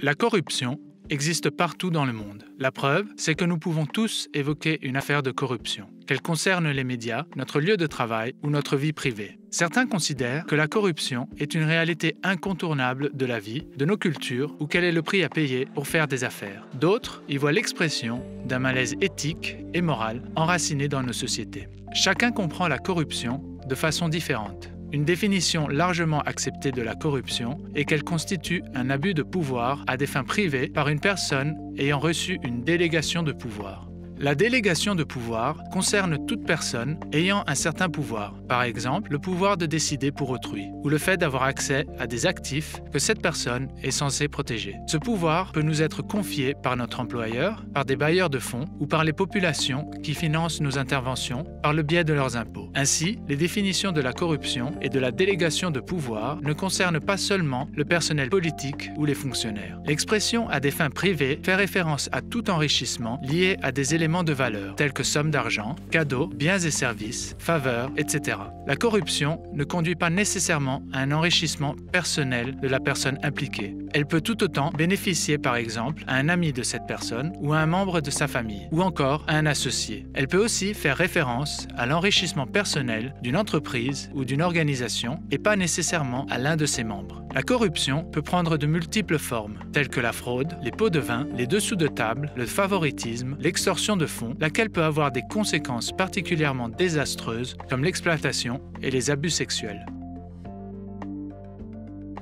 La corruption existe partout dans le monde. La preuve, c'est que nous pouvons tous évoquer une affaire de corruption, qu'elle concerne les médias, notre lieu de travail ou notre vie privée. Certains considèrent que la corruption est une réalité incontournable de la vie, de nos cultures, ou qu'elle est le prix à payer pour faire des affaires. D'autres y voient l'expression d'un malaise éthique et moral enraciné dans nos sociétés. Chacun comprend la corruption de façon différente. Une définition largement acceptée de la corruption est qu'elle constitue un abus de pouvoir à des fins privées par une personne ayant reçu une délégation de pouvoir. La délégation de pouvoir concerne toute personne ayant un certain pouvoir, par exemple le pouvoir de décider pour autrui, ou le fait d'avoir accès à des actifs que cette personne est censée protéger. Ce pouvoir peut nous être confié par notre employeur, par des bailleurs de fonds ou par les populations qui financent nos interventions par le biais de leurs impôts. Ainsi, les définitions de la corruption et de la délégation de pouvoir ne concernent pas seulement le personnel politique ou les fonctionnaires. L'expression à des fins privées fait référence à tout enrichissement lié à des éléments de valeur, tels que sommes d'argent, cadeaux, biens et services, faveurs, etc. La corruption ne conduit pas nécessairement à un enrichissement personnel de la personne impliquée. Elle peut tout autant bénéficier par exemple à un ami de cette personne ou à un membre de sa famille, ou encore à un associé. Elle peut aussi faire référence à l'enrichissement personnel d'une entreprise ou d'une organisation et pas nécessairement à l'un de ses membres. La corruption peut prendre de multiples formes, telles que la fraude, les pots de vin, les dessous de table, le favoritisme, l'extorsion de fonds, laquelle peut avoir des conséquences particulièrement désastreuses comme l'exploitation et les abus sexuels.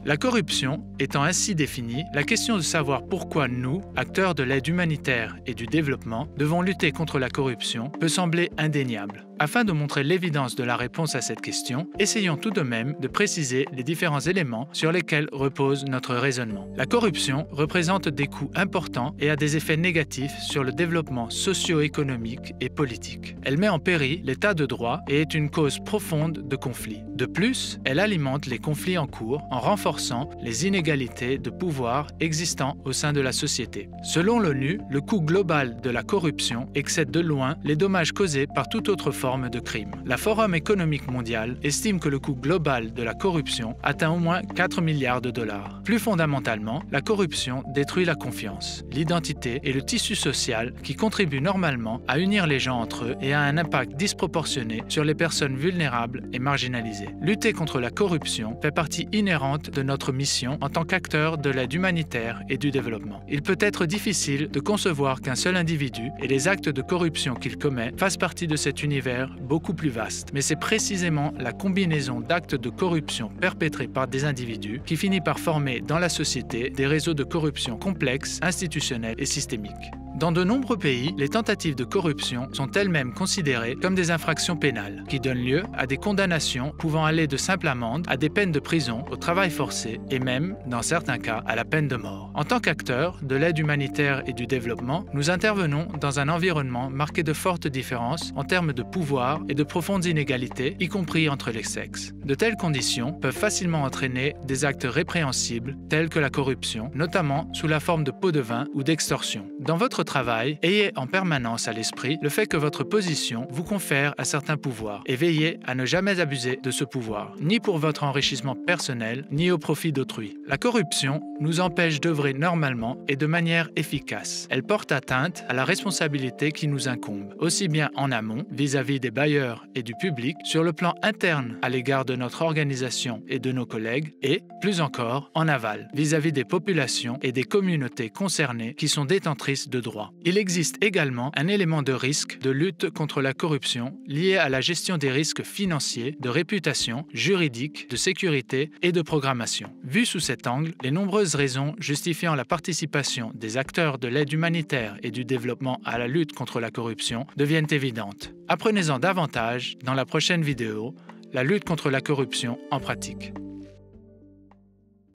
La corruption étant ainsi définie, la question de savoir pourquoi nous, acteurs de l'aide humanitaire et du développement, devons lutter contre la corruption peut sembler indéniable. Afin de montrer l'évidence de la réponse à cette question, essayons tout de même de préciser les différents éléments sur lesquels repose notre raisonnement. La corruption représente des coûts importants et a des effets négatifs sur le développement socio-économique et politique. Elle met en péril l'état de droit et est une cause profonde de conflits. De plus, elle alimente les conflits en cours en renforçant les inégalités de pouvoir existant au sein de la société. Selon l'ONU, le coût global de la corruption excède de loin les dommages causés par toute autre forme de crime. La Forum économique mondial estime que le coût global de la corruption atteint au moins 4 milliards de dollars. Plus fondamentalement, la corruption détruit la confiance, l'identité et le tissu social qui contribuent normalement à unir les gens entre eux et a un impact disproportionné sur les personnes vulnérables et marginalisées. Lutter contre la corruption fait partie inhérente de notre mission en tant qu'acteur de l'aide humanitaire et du développement. Il peut être difficile de concevoir qu'un seul individu et les actes de corruption qu'il commet fassent partie de cet univers beaucoup plus vaste. Mais c'est précisément la combinaison d'actes de corruption perpétrés par des individus qui finit par former dans la société des réseaux de corruption complexes, institutionnels et systémiques. Dans de nombreux pays, les tentatives de corruption sont elles-mêmes considérées comme des infractions pénales, qui donnent lieu à des condamnations pouvant aller de simples amendes à des peines de prison, au travail forcé et même, dans certains cas, à la peine de mort. En tant qu'acteurs de l'aide humanitaire et du développement, nous intervenons dans un environnement marqué de fortes différences en termes de pouvoir et de profondes inégalités, y compris entre les sexes. De telles conditions peuvent facilement entraîner des actes répréhensibles tels que la corruption, notamment sous la forme de pots de vin ou d'extorsion. Dans votre travail, ayez en permanence à l'esprit le fait que votre position vous confère un certain pouvoir et veillez à ne jamais abuser de ce pouvoir, ni pour votre enrichissement personnel, ni au profit d'autrui. La corruption nous empêche d'œuvrer normalement et de manière efficace. Elle porte atteinte à la responsabilité qui nous incombe, aussi bien en amont, vis-à-vis des bailleurs et du public, sur le plan interne à l'égard de notre organisation et de nos collègues, et, plus encore, en aval, vis-à-vis des populations et des communautés concernées qui sont détentrices de droits. Il existe également un élément de risque de lutte contre la corruption lié à la gestion des risques financiers, de réputation, juridique, de sécurité et de programmation. Vu sous cet angle, les nombreuses raisons justifiant la participation des acteurs de l'aide humanitaire et du développement à la lutte contre la corruption deviennent évidentes. Apprenez-en davantage dans la prochaine vidéo, la lutte contre la corruption en pratique.